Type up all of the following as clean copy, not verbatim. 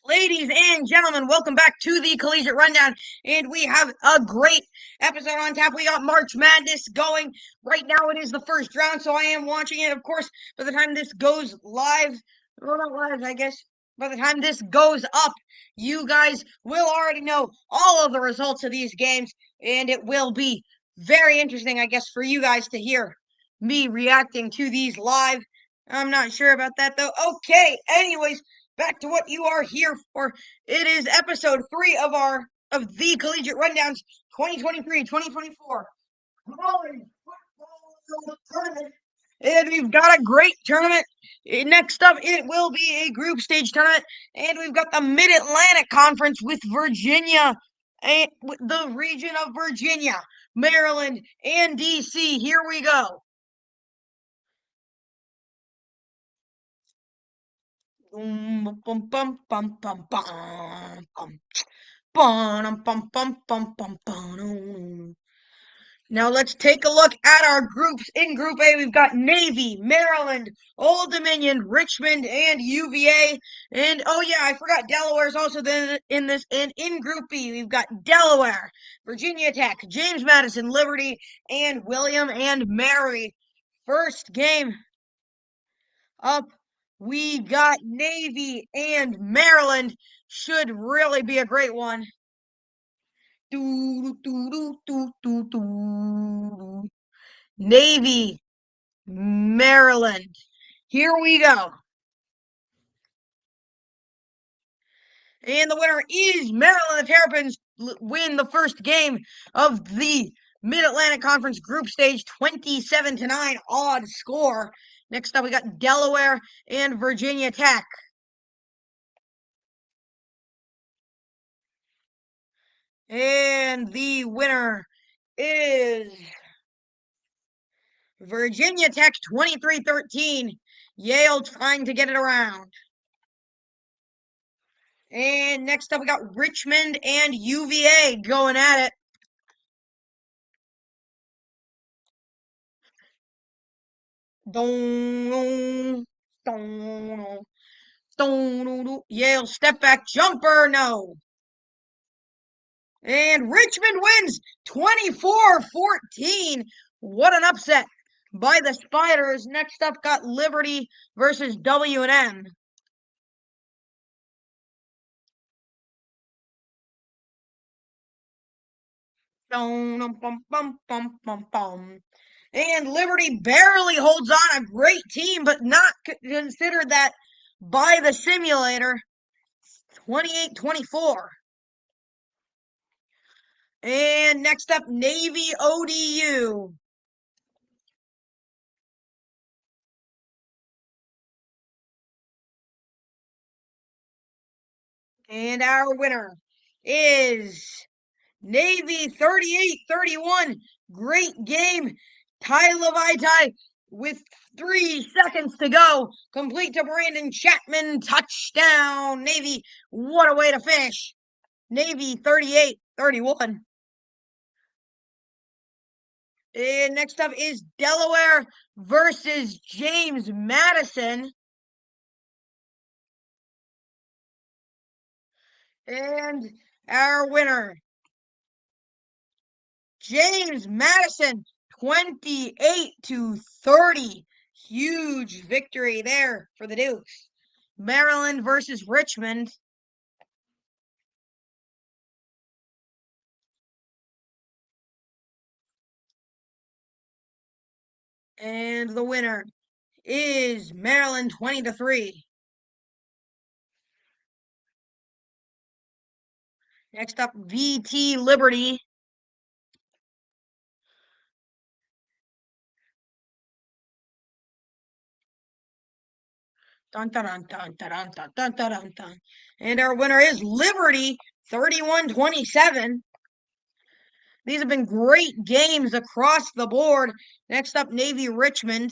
Ladies and gentlemen, welcome back to the Collegiate Rundown. And we have a great episode on tap. We got March Madness going. Right now, it is the first round, so I am watching it. Of course, by the time this goes live, well, not live, I guess, by the time this goes up, you guys will already know all of the results of these games. And it will be very interesting, I guess, for you guys to hear me reacting to these live. I'm not sure about that, though. Okay, anyways, back to what you are here for. It is episode 3 of the Collegiate Rundowns 2023-2024 college football tournament. And we've got a great tournament. Next up, it will be a group stage tournament. And we've got the Mid-Atlantic Conference with Virginia, and the region of Virginia, Maryland, and DC. Here we go. Bum, bum, bum, bum, bum, bum, bum. Bum, bum, bum, bum, bum, bum. Now let's take a look at our groups. In Group A, we've got Navy, Maryland, Old Dominion, Richmond, and UVA. And oh yeah, I forgot Delaware's also in this. And in Group B, we've got Delaware, Virginia Tech, James Madison, Liberty, and William and Mary. First game up, we got Navy and Maryland. Should really be a great one. Navy, Maryland. Here we go. And the winner is Maryland. The Terrapins win the first game of the Mid-Atlantic Conference group stage, 27-9 odd score. Next up, we got Delaware and Virginia Tech. And the winner is Virginia Tech, 23-13. Yale trying to get it around. And next up, we got Richmond and UVA going at it. Yale step back jumper, no. And Richmond wins 24-14. What an upset by the Spiders. Next up, got Liberty versus W&M. And Liberty barely holds on. A great team, but not considered that by the simulator. 28-24. And next up, Navy ODU. And our winner is Navy 38-31. Great game. Ty Levi with 3 seconds to go. Complete to Brandon Chapman. Touchdown. Navy, what a way to finish. Navy 38-31. And next up is Delaware versus James Madison. And our winner, James Madison, 28-30. Huge victory there for the Dukes. Maryland versus Richmond. And the winner is Maryland, 20-3. Next up, VT Liberty. Dun, dun, dun, dun, dun, dun, dun, dun, dun, dun. And our winner is Liberty, 31-27. These have been great games across the board. Next up, Navy Richmond.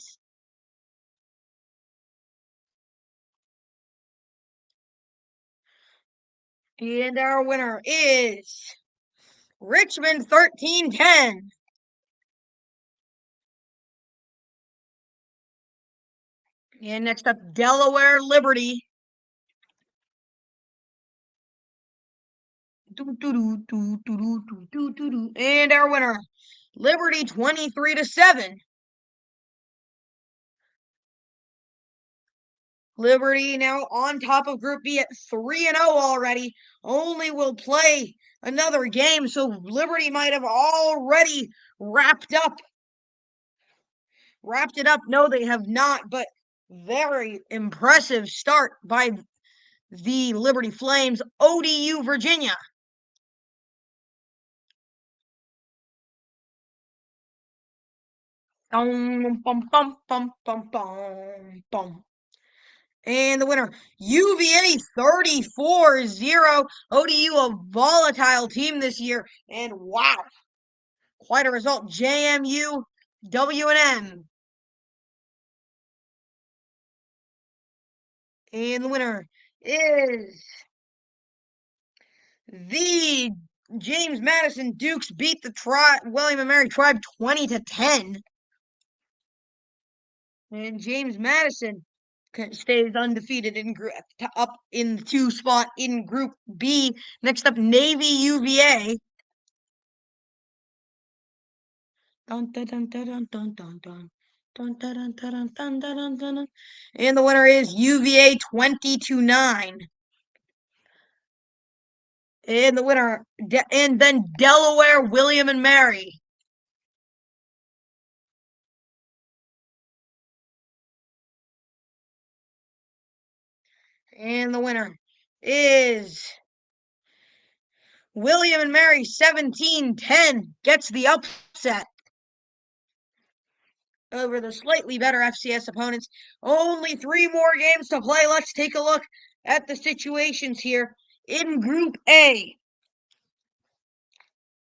And our winner is Richmond, 13-10. And next up, Delaware Liberty. And our winner, Liberty 23-7. Liberty now on top of Group B at 3-0 already. Only will play another game, so Liberty might have already wrapped it up. No, they have not, but very impressive start by the Liberty Flames. ODU Virginia. Bum, bum, bum, bum, bum, bum, bum. And the winner, UVA 34-0. ODU, a volatile team this year. And wow, quite a result. JMU, W&M. And the winner is the James Madison Dukes beat the William and Mary Tribe 20-10. And James Madison stays undefeated in up in the 2 spot in Group B. Next up, Navy UVA. Dun, dun, dun, dun, dun, dun, dun, dun. Dun, dun, dun, dun, dun, dun, dun, dun. And the winner is UVA 20-9. And the winner, and then Delaware, William and Mary. And the winner is William and Mary 17-10. Gets the upset over the slightly better FCS opponents. Only 3 more games to play. Let's take a look at the situations here. In Group A,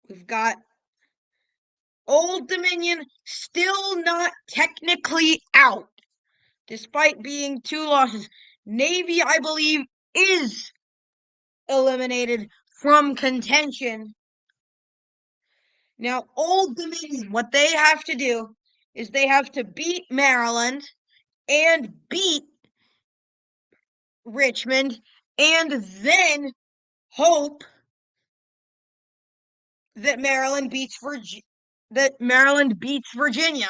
we've got Old Dominion still not technically out, despite being 2 losses. Navy, I believe, is eliminated from contention. Now, Old Dominion, what they have to do is they have to beat Maryland and beat Richmond and then hope that Maryland beats Virginia.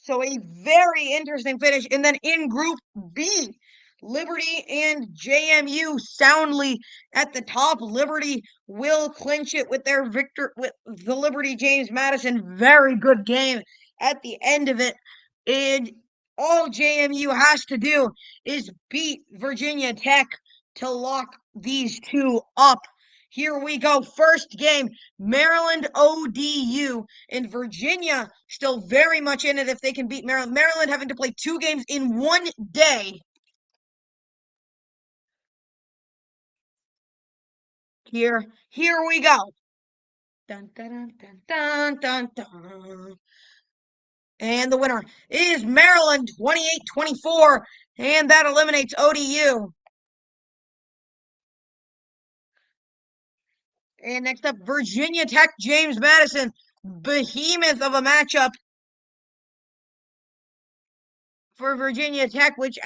So a very interesting finish. And then in Group B, Liberty and JMU soundly at the top. Liberty will clinch it with their with the Liberty James Madison. Very good game at the end of it. And all JMU has to do is beat Virginia Tech to lock these 2 up. Here we go. First game, Maryland ODU, and Virginia still very much in it if they can beat Maryland. Maryland having to play 2 games in 1 day. Here we go. Dun, dun, dun, dun, dun, dun. And the winner is Maryland 28-24, and that eliminates ODU. And next up, Virginia Tech, James Madison, behemoth of a matchup for Virginia Tech, which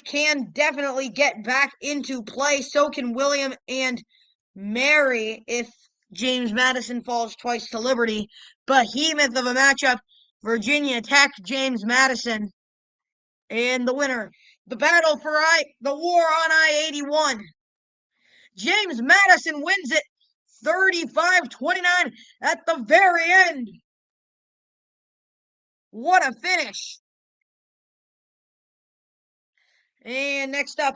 can definitely get back into play. So can William and Mary if James Madison falls twice to Liberty. Behemoth of a matchup, Virginia Tech, James Madison. And the winner, the battle for the war on I-81. James Madison wins it 35-29 at the very end. What a finish. And next up,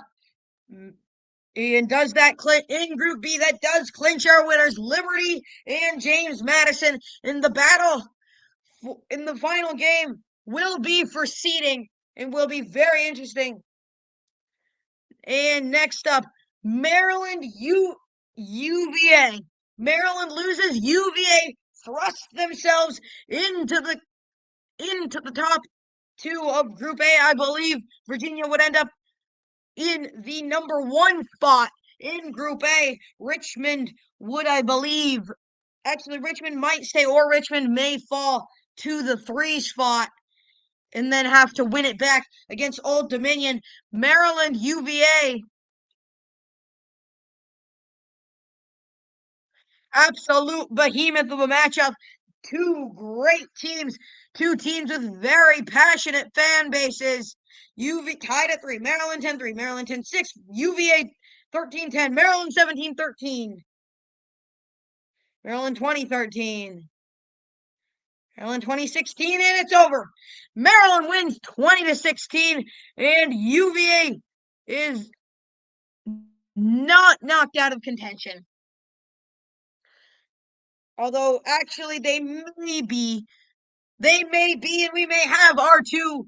and does that in Group B, that does clinch our winners, Liberty and James Madison. In the battle in the final game will be for seeding and will be very interesting. And next up, Maryland UVA. Maryland loses. UVA thrusts themselves into the top 2 of Group A. I believe Virginia would end up in the number 1 spot in Group A. Richmond would, I believe, actually Richmond might stay, or Richmond may fall to the 3 spot and then have to win it back against Old Dominion. Maryland UVA Absolute behemoth of a matchup. Two great teams, two teams with very passionate fan bases. UV tied at 3, Maryland 10-3, Maryland 10-6, UVA 13-10, Maryland 17-13, Maryland 20-13, Maryland 2016, and it's over. Maryland wins 20-16, and UVA is not knocked out of contention. Although actually they may be, and we may have our two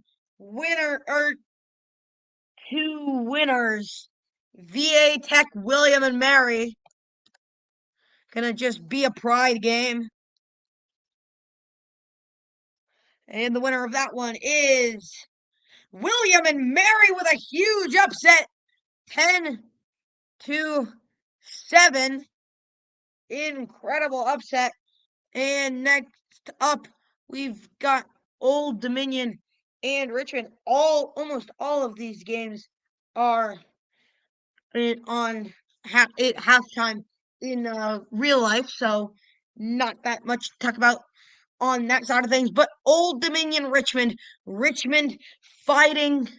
winners. VA Tech, William and Mary. Gonna just be a pride game. And the winner of that one is William and Mary with a huge upset. 10-7. Incredible upset. And next up, we've got Old Dominion and Richmond. Almost all of these games are on halftime in real life, so not that much to talk about on that side of things. But Old Dominion, Richmond fighting.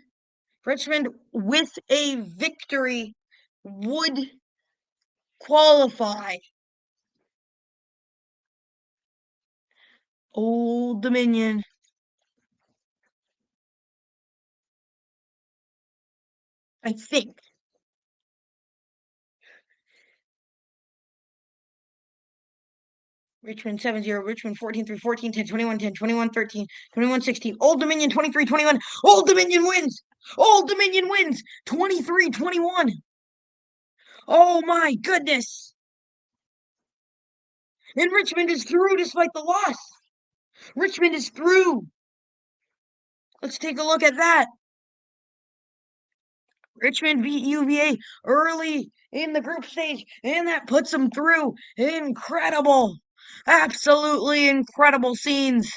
Richmond with a victory would qualify. Old Dominion. I think. Richmond 7-0, Richmond 14-3, 14-10, 21-10, 21-13, 21-16. Old Dominion 23-21. Old Dominion wins. Old Dominion wins 23-21. Oh my goodness. And Richmond is through despite the loss. Richmond is through. Let's take a look at that. Richmond beat UVA early in the group stage, and that puts them through. Incredible. Absolutely incredible scenes.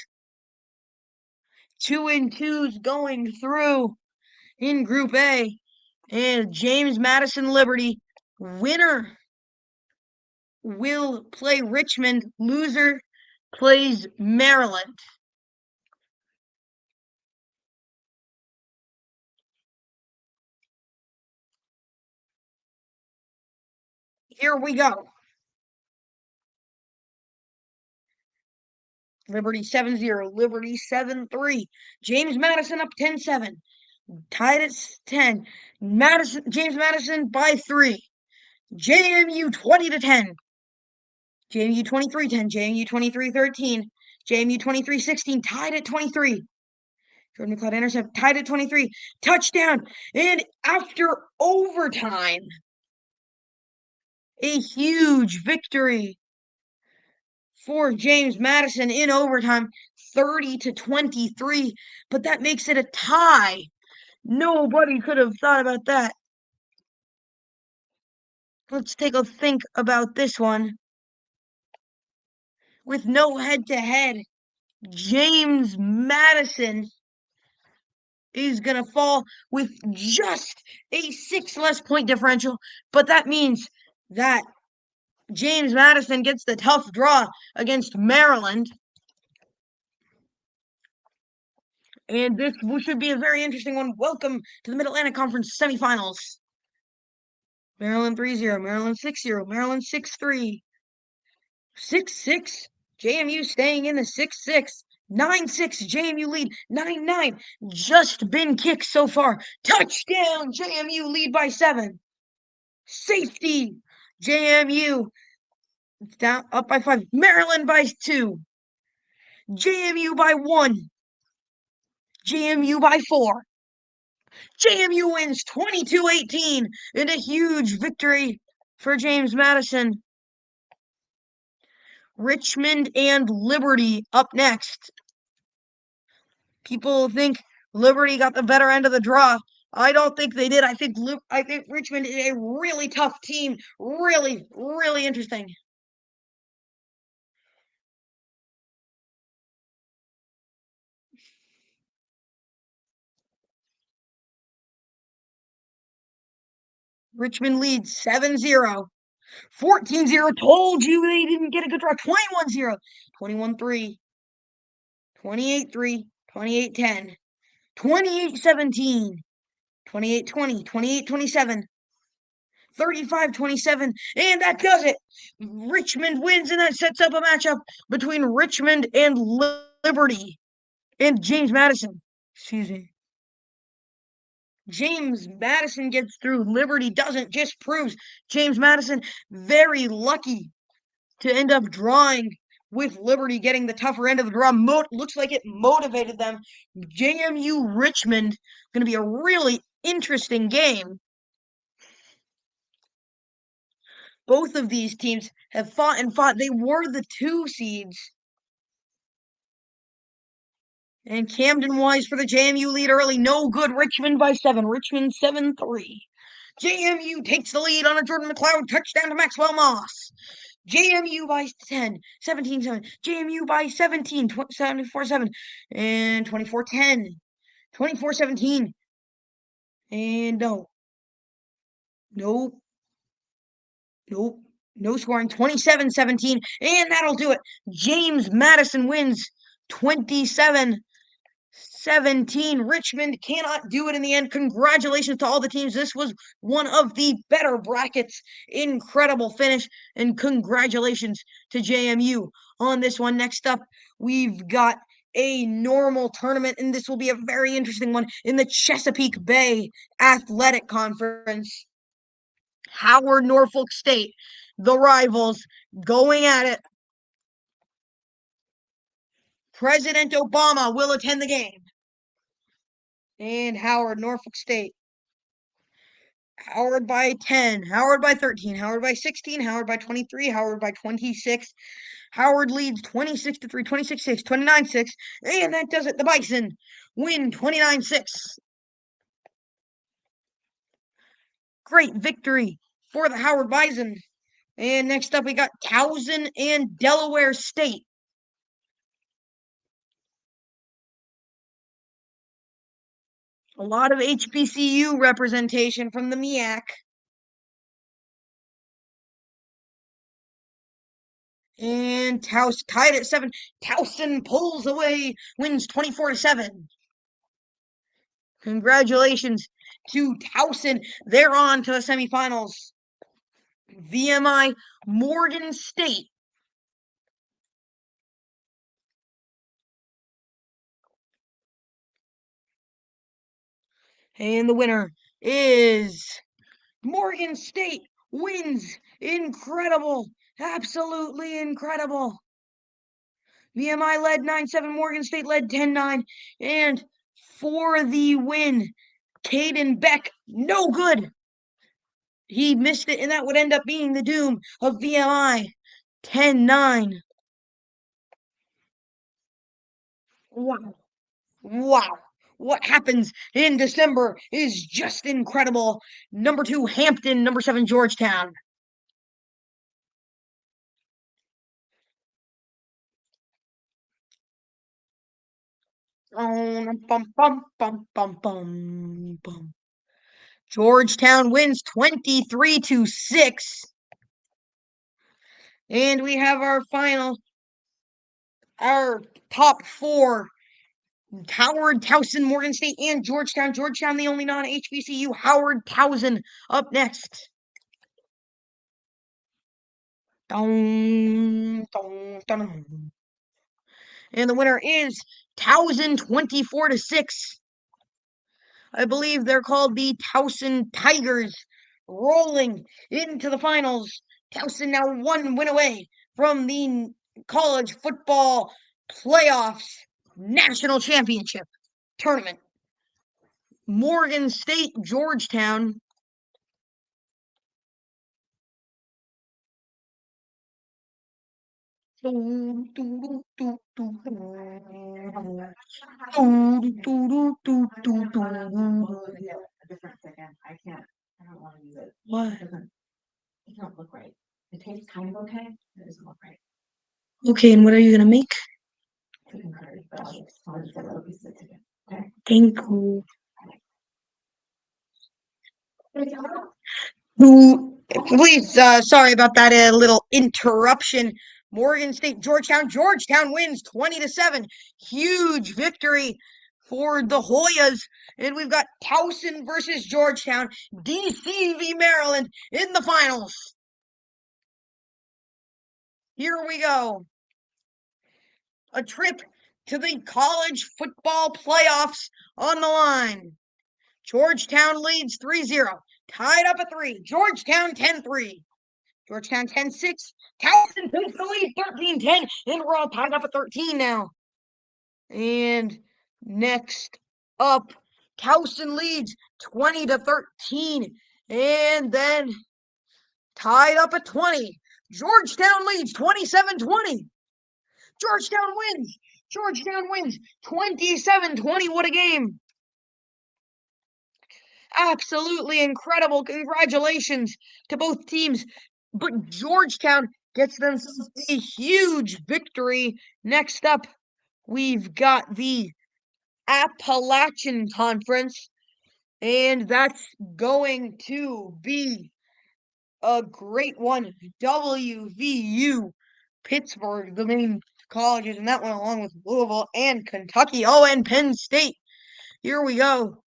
2-2s going through in Group A. And James Madison Liberty, winner, will play Richmond. Loser plays Maryland. Here we go. Liberty 7-0, Liberty 7-3. James Madison up 10-7. Tied at 10. James Madison by 3. JMU 20-10. JMU 23-10. JMU 23-13. JMU 23-16. Tied at 23. Jordan McLeod intercept. Tied at 23. Touchdown. And after overtime, a huge victory for James Madison in overtime, 30-23. But that makes it a tie. Nobody could have thought about that. Let's take a think about this one. With no head-to-head, James Madison is going to fall with just a 6 less point differential. But that means that James Madison gets the tough draw against Maryland. And this should be a very interesting one. Welcome to the Mid-Atlantic Conference semifinals. Maryland 3-0, Maryland 6-0, Maryland 6-3. 6-6, JMU staying in the 6-6. 9-6, JMU lead. 9-9, just been kicked so far. Touchdown, JMU lead by 7. Safety, JMU down up by 5. Maryland by 2. JMU by 1. JMU by 4. JMU wins 22-18 in a huge victory for James Madison. Richmond and Liberty up next. People think Liberty got the better end of the draw. I don't think they did. I think Richmond is a really tough team. Really, really interesting. Richmond leads 7-0. 14-0. Told you they didn't get a good draw. 21-0. 21-3. 28-3. 28-10. 28-17. 28-20. 28-27. 35-27. And that does it. Richmond wins, and that sets up a matchup between Richmond and Liberty and James Madison. Excuse me. James Madison gets through. Liberty doesn't. Just proves James Madison very lucky to end up drawing with Liberty getting the tougher end of the draw. Looks like it motivated them. JMU Richmond going to be a really interesting game. Both of these teams have fought and fought. They were the 2 seeds. And Camden Wise for the JMU lead early. No good. Richmond by 7. Richmond 7-3. JMU takes the lead on a Jordan McLeod touchdown to Maxwell Moss. JMU by 10, 17-7. JMU by 17, 74-7. And 24-10. 24-17. And no. Nope. Nope. No scoring. 27-17. And that'll do it. James Madison wins 27-17. Richmond cannot do it in the end. Congratulations to all the teams. This was one of the better brackets. Incredible finish. And congratulations to JMU on this one. Next up, we've got a normal tournament, and this will be a very interesting one in the Chesapeake Bay Athletic Conference. Howard, Norfolk State, the rivals, going at it. President Obama will attend the game. And Howard, Norfolk State. Howard by 10, Howard by 13, Howard by 16, Howard by 23, Howard by 26. Howard leads 26-3, 26-6, 29-6, and that does it. The Bison win 29-6. Great victory for the Howard Bison. And next up, we got Towson and Delaware State. A lot of HBCU representation from the MEAC. And Towson tied at 7. Towson pulls away, wins 24-7. Congratulations to Towson. They're on to the semifinals. VMI Morgan State. And the winner is Morgan State. Wins. Incredible. Absolutely incredible. VMI led 9-7. Morgan State led 10-9. And for the win, Caden Beck, no good. He missed it, and that would end up being the doom of VMI. 10-9. Wow. Wow. What happens in December is just incredible. Number 2, Hampton. Number 7, Georgetown. Georgetown wins 23-6. And we have our top 4. Howard, Towson, Morgan State, and Georgetown. Georgetown, the only non-HBCU. Howard, Towson, up next. Dun, dun, dun. And the winner is Towson 24-6. I believe they're called the Towson Tigers, rolling into the finals. Towson now 1 win away from the college football playoffs national championship tournament. Morgan State, Georgetown. What? Okay, and what are you gonna make? Thank you. Please, sorry about that little interruption. Morgan State, Georgetown. Georgetown wins 20-7. Huge victory for the Hoyas. And we've got Towson versus Georgetown. DC v Maryland in the finals. Here we go. A trip to the college football playoffs on the line. Georgetown leads 3-0. Tied up at 3. Georgetown 10-3. Georgetown 10-6. Towson takes the lead 13-10. And we're all tied up at 13 now. And next up, Towson leads 20-13. And then tied up at 20. Georgetown leads 27-20. Georgetown wins. Georgetown wins 27-20. What a game. Absolutely incredible. Congratulations to both teams. But Georgetown gets themselves a huge victory. Next up, we've got the Appalachian Conference, and that's going to be a great one. WVU, Pittsburgh, the main colleges in that one, along with Louisville and Kentucky. Oh, and Penn State. Here we go.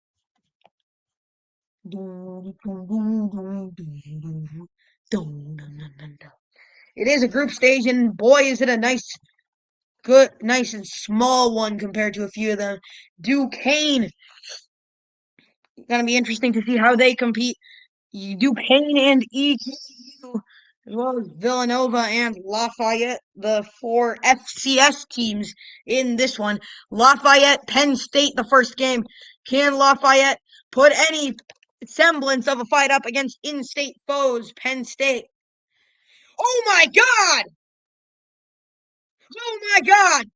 It is a group stage, and boy, is it a nice and small one compared to a few of them. Duquesne, gonna be interesting to see how they compete. Duquesne and ECU, as well as Villanova and Lafayette, the 4 FCS teams in this one. Lafayette, Penn State, the first game. Can Lafayette put any semblance of a fight up against in-state foes, Penn State? Oh my God! Oh my God!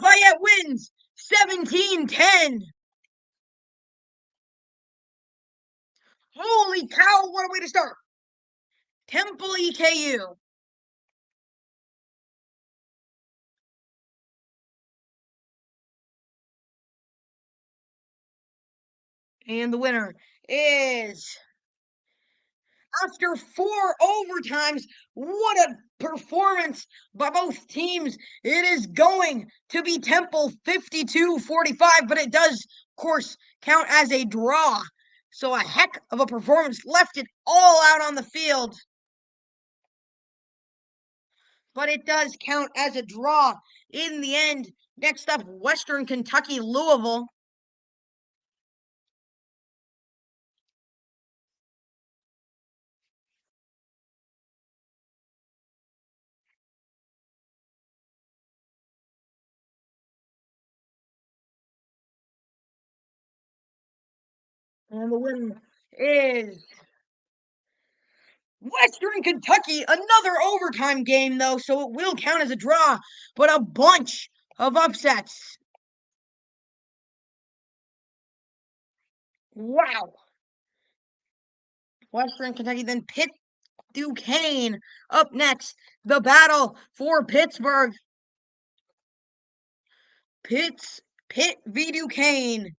Lafayette wins 17-10. Holy cow, what a way to start. Temple EKU. And the winner is, after 4 overtimes, what a performance by both teams. It is going to be Temple 52-45, but it does, of course, count as a draw. So a heck of a performance, left it all out on the field. But it does count as a draw in the end. Next up, Western Kentucky, Louisville. And the winner is Western Kentucky. Another overtime game, though, so it will count as a draw, but a bunch of upsets. Wow. Western Kentucky, then Pitt Duquesne up next. The battle for Pittsburgh. Pitt v. Duquesne.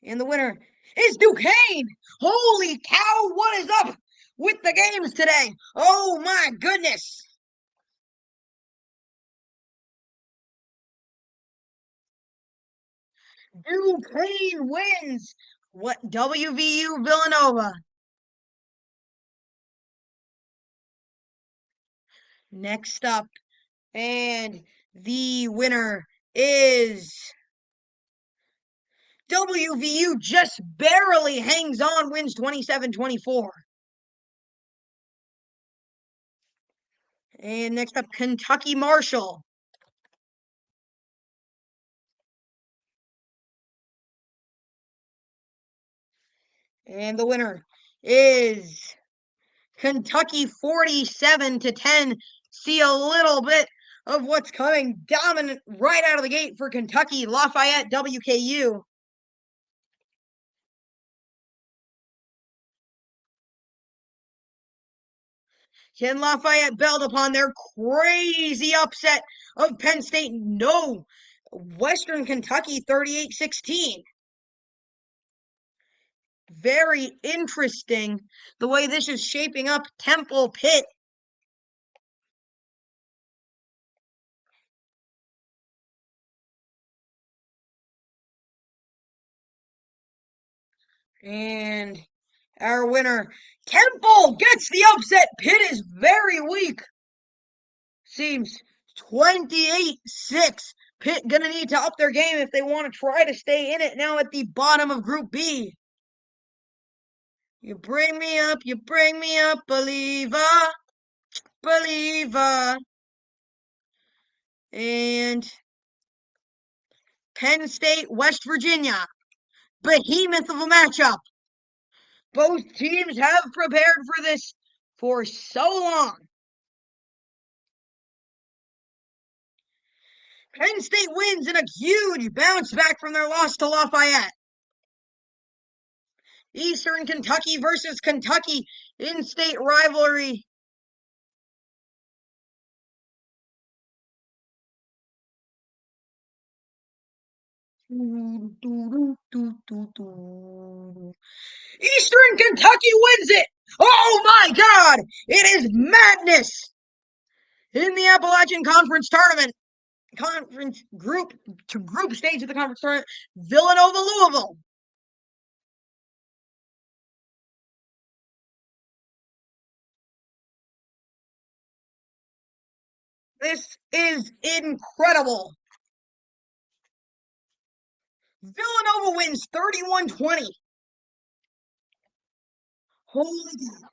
And the winner is Duquesne. Holy cow, what is up with the games today? Oh my goodness. Duquesne wins. What, WVU Villanova? Next up, and the winner is WVU. Just barely hangs on, wins 27-24. And next up, Kentucky Marshall. And the winner is Kentucky 47-10. See a little bit of what's coming. Dominant right out of the gate for Kentucky. Lafayette, WKU. Can Lafayette build upon their crazy upset of Penn State? No. Western Kentucky 38-16. Very interesting the way this is shaping up. Temple Pitt. And our winner, Temple, gets the upset. Pitt is very weak. Seems 28-6. Pitt gonna need to up their game if they want to try to stay in it now at the bottom of Group B. You bring me up, believer, believer. And Penn State, West Virginia. Behemoth of a matchup. Both teams have prepared for this for so long. Penn State wins in a huge bounce back from their loss to Lafayette. Eastern Kentucky versus Kentucky in-state rivalry. Eastern Kentucky wins it. Oh my God! It is madness in the Appalachian Conference tournament. Conference group stage of the conference tournament. Villanova, Louisville. This is incredible. Villanova wins 31-20. Holy God.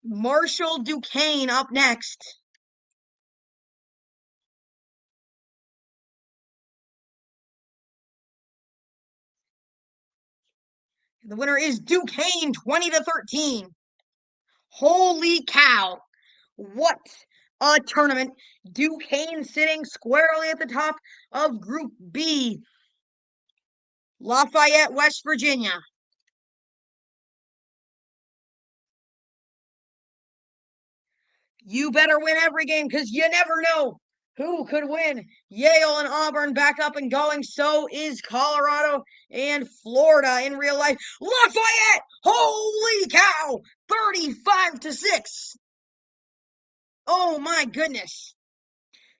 Marshall Duquesne up next. The winner is Duquesne 20-13. Holy cow. What a tournament. Duquesne sitting squarely at the top of Group B. Lafayette, West Virginia. You better win every game because you never know who could win. Yale and Auburn back up and going. So is Colorado and Florida in real life. Lafayette! Holy cow! 35-6. Oh my goodness.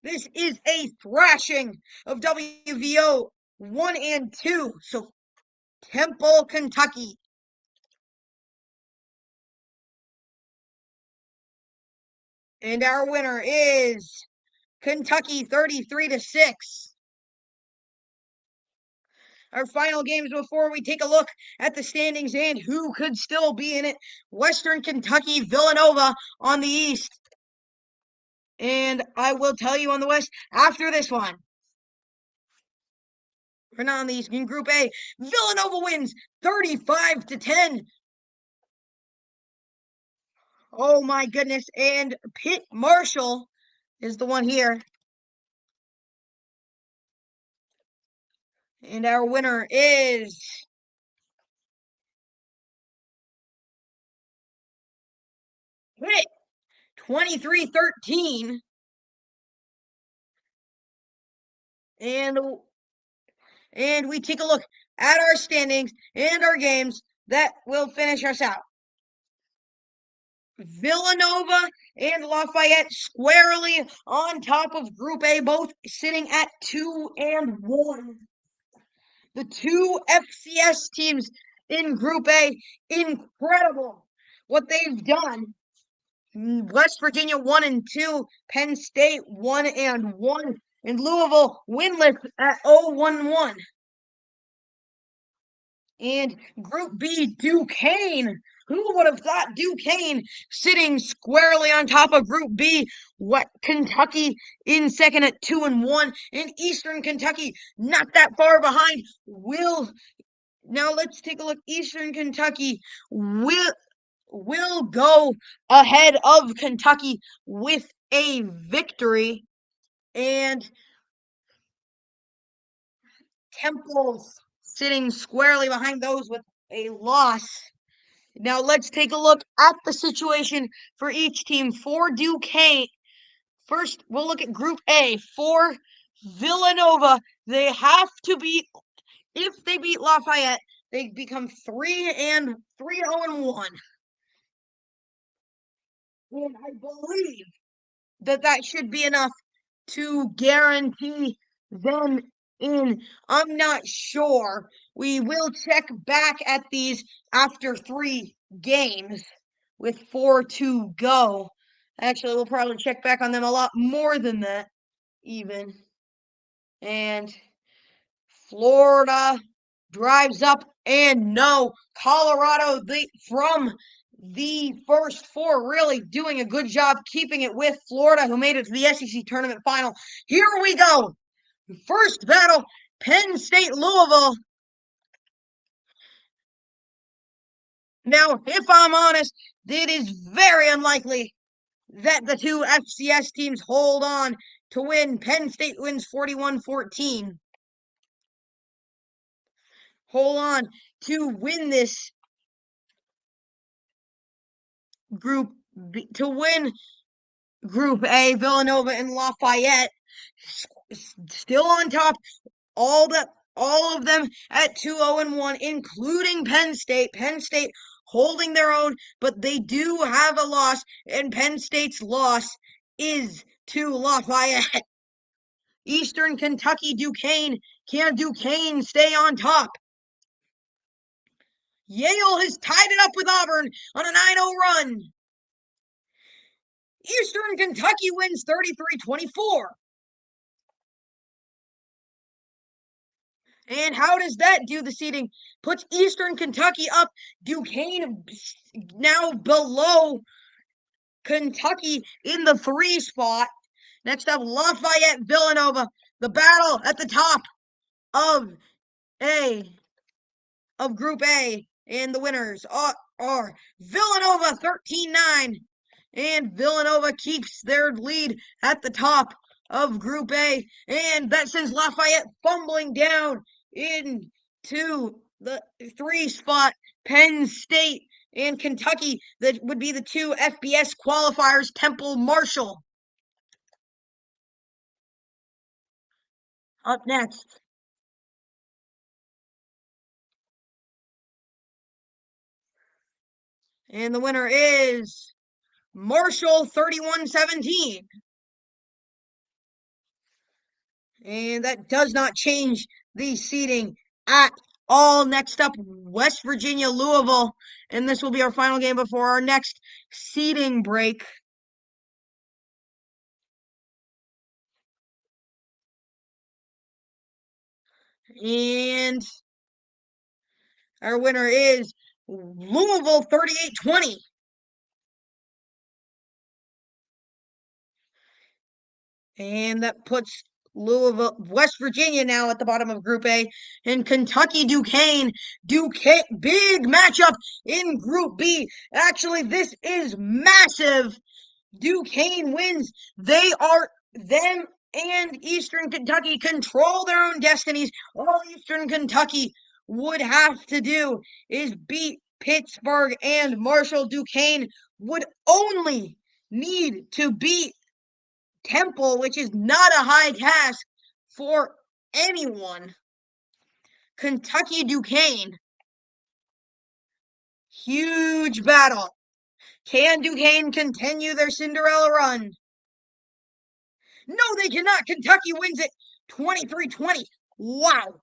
This is a thrashing of WVO 1 and 2. So Temple, Kentucky. And our winner is Kentucky 33-6. Our final games before we take a look at the standings and who could still be in it. Western Kentucky, Villanova on the East. And I will tell you on the West after this one. We're not on the East. In Group A, Villanova wins 35-10. Oh my goodness. And Pitt Marshall is the one here. And our winner is Pitt 23-13. And we take a look at our standings and our games that will finish us out. Villanova and Lafayette squarely on top of Group A, both sitting at 2-1. The two FCS teams in Group A, incredible what they've done. West Virginia 1-2, Penn State 1-1, and Louisville winless at 0-1. And Group B, Duquesne. Who would have thought Duquesne sitting squarely on top of Group B? What Kentucky in second at 2-1, and Eastern Kentucky not that far behind. Now let's take a look. Eastern Kentucky will go ahead of Kentucky with a victory, and Temple's sitting squarely behind those with a loss. Now let's take a look at the situation for each team. For Duquesne, first we'll look at Group A. For Villanova, they have to beat If they beat Lafayette, they become 3-0-1. And I believe that should be enough to guarantee them in. I'm not sure. We will check back at these after 3 games with 4 to go. Actually, we'll probably check back on them a lot more than that, even. And Florida drives up, and no, Colorado, from the first 4, really doing a good job keeping it with Florida, who made it to the SEC tournament final. Here we go. First battle, Penn State, Louisville. Now, if I'm honest, it is very unlikely that the two FCS teams hold on to win. Penn State wins 41-14. Hold on to win this group, to win Group A. Villanova and Lafayette still on top. All of them at 2-0-1, including Penn State. Penn State holding their own, but they do have a loss, and Penn State's loss is to Lafayette. Eastern Kentucky, Duquesne. Can Duquesne stay on top? Yale has tied it up with Auburn on a 9-0 run. Eastern Kentucky wins 33-24. And how does that do the seeding? Puts Eastern Kentucky up. Duquesne now below Kentucky in the 3 spot. Next up, Lafayette, Villanova. The battle at the top of Group A. And the winners are Villanova 13-9. And Villanova keeps their lead at the top of Group A. And that sends Lafayette fumbling down into the 3 spot. Penn State and Kentucky, that would be the 2 FBS qualifiers. Temple, Marshall up next. And the winner is Marshall 31-17. And that does not change the seeding at all. Next up, West Virginia, Louisville. And this will be our final game before our next seeding break. And our winner is Louisville 38-20. And that puts West Virginia now at the bottom of Group A. And Kentucky, Duquesne. Big matchup in Group B. Actually, this is massive. Duquesne wins. Them and Eastern Kentucky control their own destinies. All Eastern Kentucky would have to do is beat Pittsburgh and Marshall. Duquesne would only need to beat Temple, which is not a high task for anyone. Kentucky, Duquesne. Huge battle. Can Duquesne continue their Cinderella run? No, they cannot. Kentucky wins it 23-20. Wow.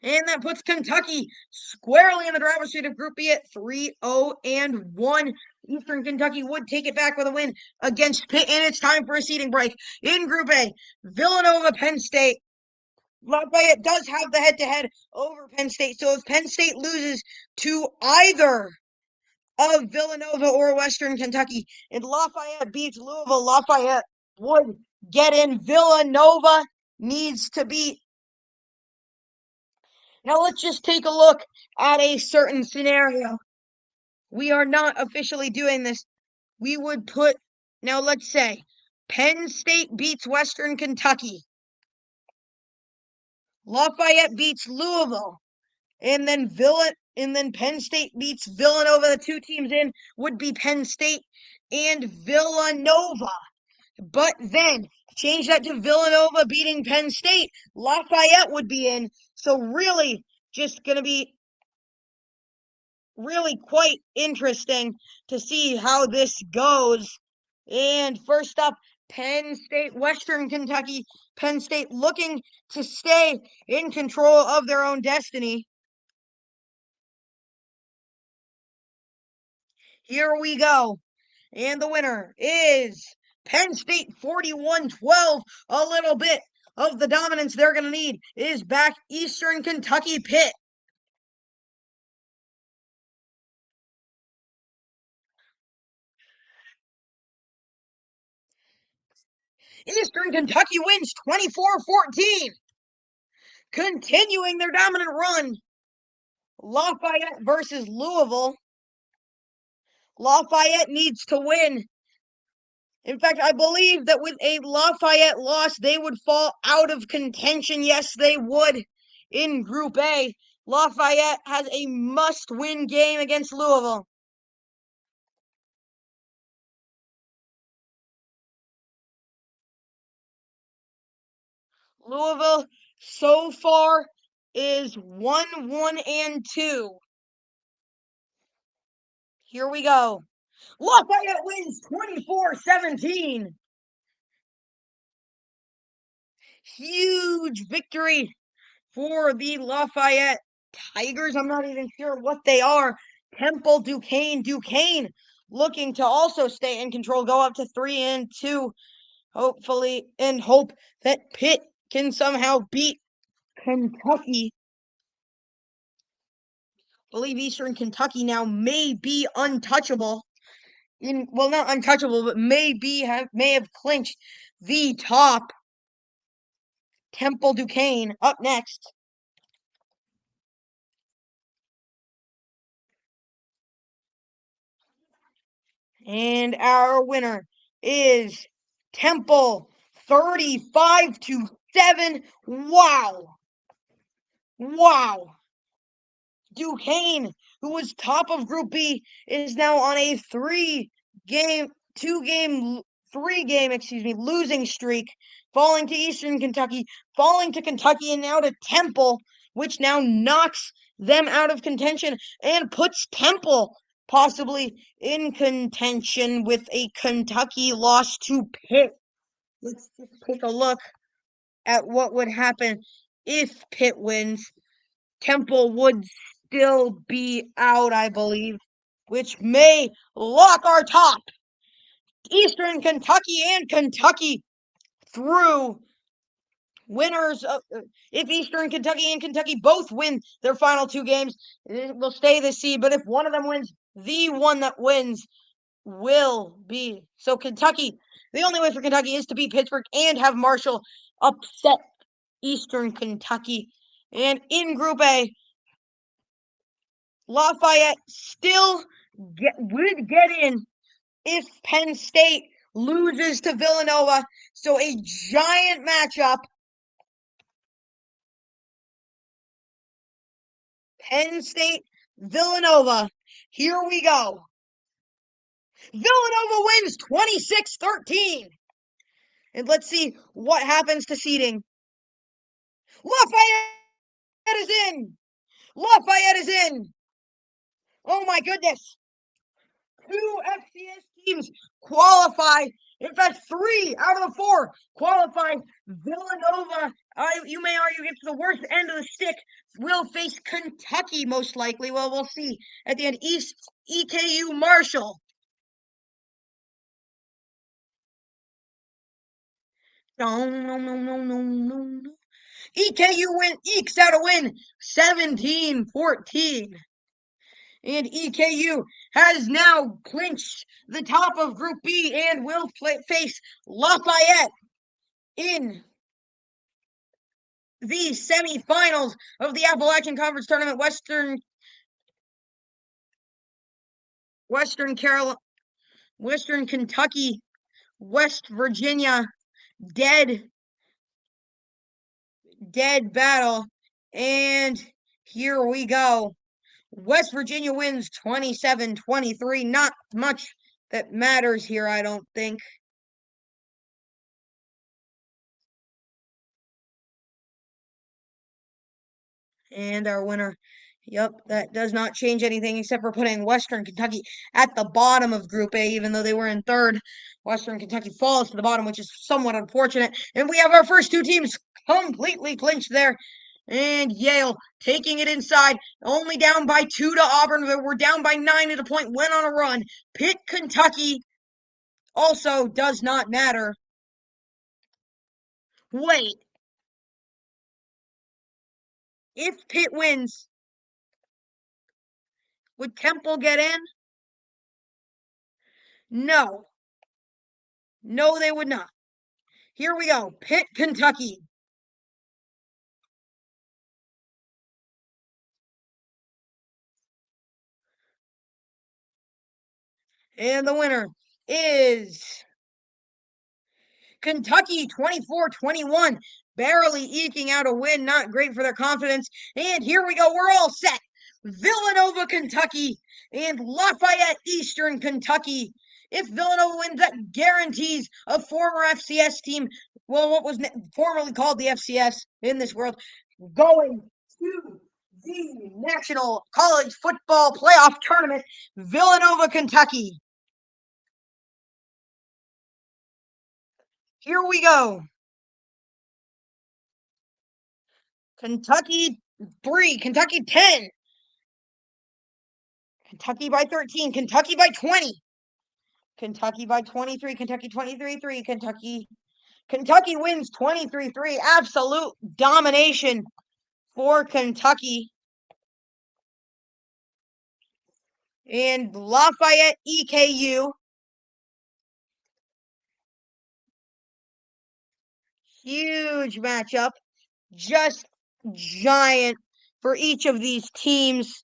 And that puts Kentucky squarely in the driver's seat of Group B at 3-0-1. Eastern Kentucky would take it back with a win against Pitt, and it's time for a seeding break. In Group A, Villanova, Penn State. Lafayette does have the head-to-head over Penn State, so if Penn State loses to either of Villanova or Western Kentucky, and Lafayette beats Louisville, Lafayette would get in. Villanova needs to beat. Now let's just take a look at a certain scenario. We are not officially doing this. We would put, now let's say, Penn State beats Western Kentucky. Lafayette beats Louisville. And then Penn State beats Villanova. The 2 teams in would be Penn State and Villanova. But then, change that to Villanova beating Penn State, Lafayette would be in. So really just going to be really quite interesting to see how this goes. And first up, Penn State, Western Kentucky, Penn State looking to stay in control of their own destiny. Here we go. And the winner is Penn State 41-12. A little bit of the dominance they're going to need is back Eastern Kentucky Pitt. Eastern Kentucky wins 24-14, continuing their dominant run. Lafayette versus Louisville. Lafayette needs to win. In fact, I believe that with a Lafayette loss, they would fall out of contention. Yes, they would in Group A. Lafayette has a must-win game against Louisville. Louisville so far is 1-1-2. Here we go. Lafayette wins 24-17. Huge victory for the Lafayette Tigers. I'm not even sure what they are. Temple, Duquesne looking to also stay in control, go up to 3-2, hopefully, and hope that Pitt can somehow beat Kentucky. I believe Eastern Kentucky now may be untouchable. Well, not untouchable, but may have clinched the top. Temple Duquesne up next. And our winner is Temple 35-7. Wow. Wow. Duquesne, who was top of Group B, is now on a losing streak, falling to Eastern Kentucky, falling to Kentucky, and now to Temple, which now knocks them out of contention and puts Temple possibly in contention with a Kentucky loss to Pitt. Let's just take a look at what would happen if Pitt wins. Temple would still be out, I believe, which may lock our top. Eastern Kentucky and Kentucky through winners of, if Eastern Kentucky and Kentucky both win their final two games, it will stay the seed. But if one of them wins, the one that wins will be. So Kentucky, the only way for Kentucky is to beat Pittsburgh and have Marshall upset Eastern Kentucky. And in Group A, Lafayette still would get in if Penn State loses to Villanova. So a giant matchup. Penn State, Villanova. Here we go. Villanova wins 26-13. And let's see what happens to seeding. Lafayette is in. Lafayette is in. Oh my goodness. Two FCS teams qualify. In fact, 3 out of the 4 qualify. Villanova, you may argue, gets the worst end of the stick. Will face Kentucky most likely. Well, we'll see at the end. East EKU Marshall. No. EKU ekes out a win, 17-14. And EKU has now clinched the top of Group B and will face Lafayette in the semifinals of the Appalachian Conference Tournament. Western Kentucky, West Virginia, dead battle. And here we go. West Virginia wins 27-23. Not much that matters here, I don't think. And our winner, yep, that does not change anything except for putting Western Kentucky at the bottom of Group A, even though they were in third. Western Kentucky falls to the bottom, which is somewhat unfortunate. And we have our first two teams completely clinched there. And Yale taking it inside, only down by 2 to Auburn. We're down by 9 at a point, went on a run. Pitt, Kentucky also does not matter. Wait, if Pitt wins, would Temple get in? No. No, they would not. Here we go. Pitt, Kentucky. And the winner is Kentucky 24-21. Barely eking out a win. Not great for their confidence. And here we go. We're all set. Villanova, Kentucky, and Lafayette, Eastern Kentucky. If Villanova wins, that guarantees a former FCS team, well, what was formerly called the FCS in this world, going to the National College Football Playoff Tournament, Villanova, Kentucky. Here we go. Kentucky 3, Kentucky 10, Kentucky by 13, Kentucky by 20, Kentucky by 23, Kentucky 23-3, Kentucky wins 23-3. Absolute domination for Kentucky. And Lafayette EKU. Huge matchup. Just giant for each of these teams.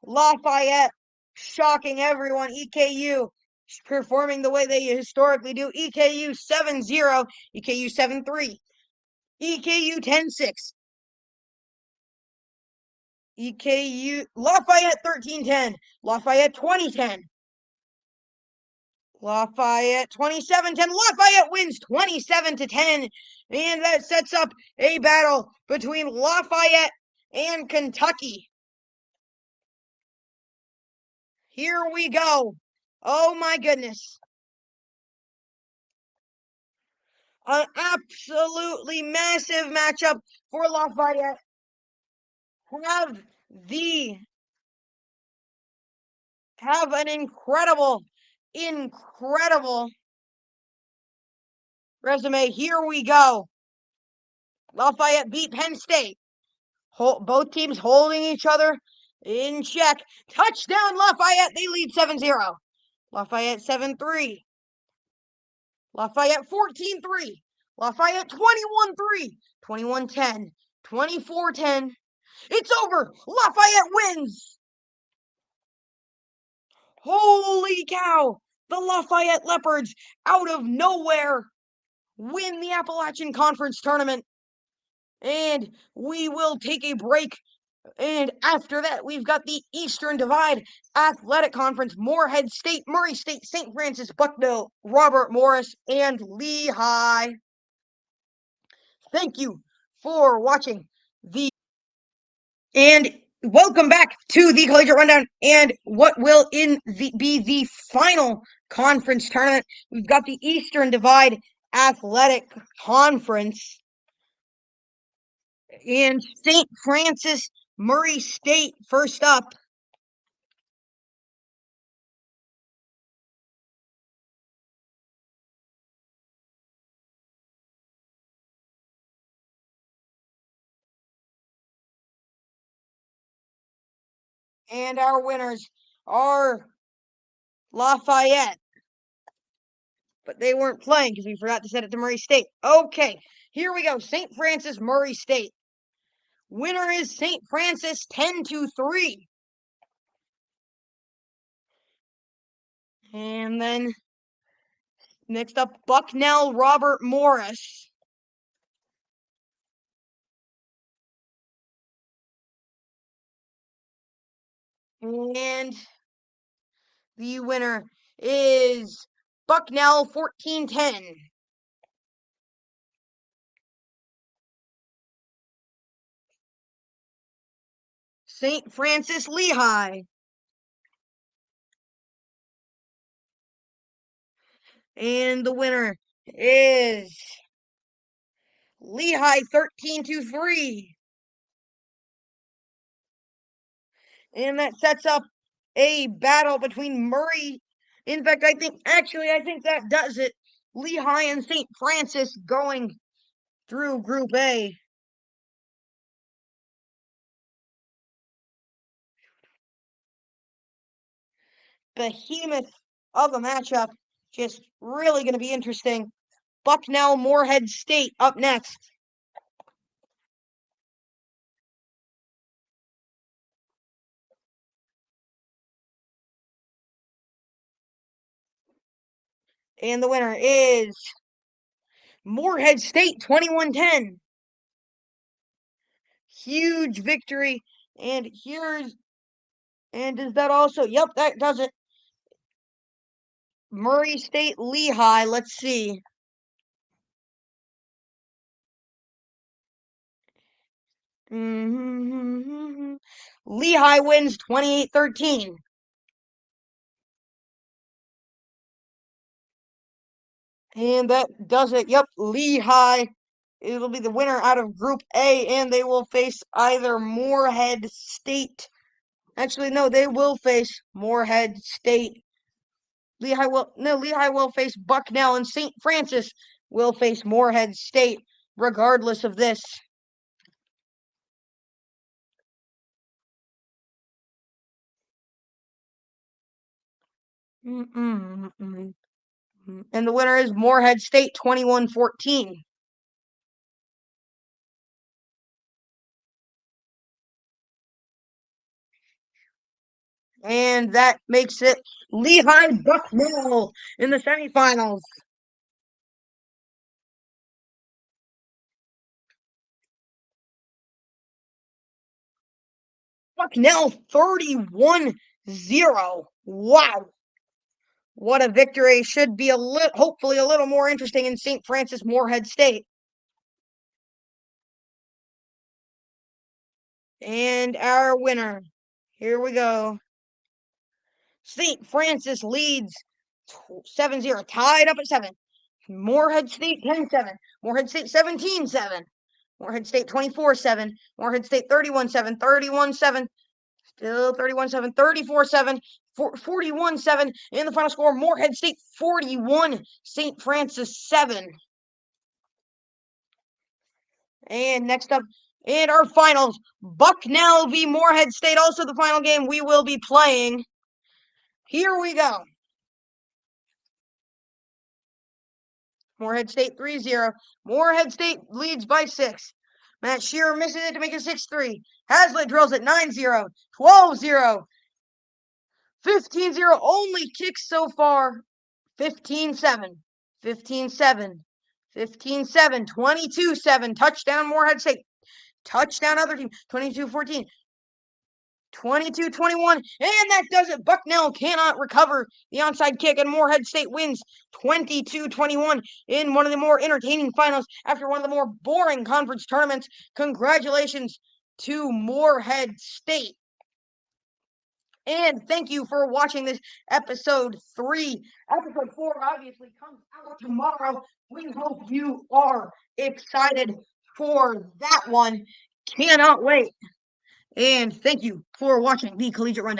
Lafayette shocking everyone. EKU performing the way they historically do. EKU 7-0, EKU 7-3, EKU 10-6, EKU Lafayette 13-10, Lafayette 20-10, Lafayette 27-10. Lafayette wins 27-10, and that sets up a battle between Lafayette and Kentucky. Here we go. Oh my goodness. An absolutely massive matchup for Lafayette. Have an incredible resume. Here we go. Lafayette beat Penn State. Both teams holding each other in check. Touchdown Lafayette. They lead 7-0. Lafayette 7-3. Lafayette 14-3. Lafayette 21-3. 21-10. 24-10. It's over. Lafayette wins. Holy cow. The Lafayette Leopards, out of nowhere, win the Appalachian Conference Tournament. And we will take a break. And after that, we've got the Eastern Divide Athletic Conference, Morehead State, Murray State, St. Francis, Bucknell, Robert Morris, and Lehigh. Thank you for watching and welcome back to the Collegiate Rundown and what will be the final conference tournament. We've got the Eastern Divide Athletic Conference and St. Francis, Murray State first up. And our winners are Lafayette. But they weren't playing because we forgot to set it to Murray State. Okay, here we go. St. Francis, Murray State. Winner is St. Francis 10-3. And then next up, Bucknell, Robert Morris. And the winner is Bucknell 14-10. St. Francis Lehigh. And the winner is Lehigh 13-3. And that sets up a battle between Murray. In fact, I think that does it. Lehigh and St. Francis going through Group A. Behemoth of a matchup. Just really going to be interesting. Bucknell Moorhead State up next. And the winner is Moorhead State 21-10. Huge victory. And does that also? Yep, that does it. Murray State Lehigh. Let's see. Lehigh wins 28-13. And that does it. Yep, Lehigh. It'll be the winner out of Group A, and they will face either Moorhead State. Actually, no, they will face Moorhead State. Lehigh will face Bucknell, and St. Francis will face Moorhead State, regardless of this. And the winner is Moorhead State 21-14. And that makes it Lehigh Bucknell in the semifinals. Bucknell 31-0. Wow. What a victory. Should be hopefully a little more interesting in St. Francis Moorhead State. And our winner. Here we go. St. Francis leads 7-0, tied up at 7. Moorhead State 10-7. Moorhead State 17-7. Moorhead State 24-7. Moorhead State 31-7. 31-7. Still 31-7. 34-7. 41-7. And the final score, Moorhead State 41. St. Francis 7. And next up, in our finals, Bucknell v. Moorhead State. Also the final game we will be playing. Here we go. Moorhead State 3-0. Moorhead State leads by 6. Matt Shearer misses it to make it 6-3. Hazlitt drills it 9-0. 12-0. 15-0. Only kicks so far. 15-7. 15-7. 15-7. 22-7. Touchdown Moorhead State. Touchdown other team. 22-14. 22-21, and that does it. Bucknell cannot recover the onside kick, and Moorhead State wins 22-21 in one of the more entertaining finals after one of the more boring conference tournaments. Congratulations to Moorhead State. And thank you for watching this episode 3. Episode 4 obviously comes out tomorrow. We hope you are excited for that one. Cannot wait. And thank you for watching the Collegiate Rundown.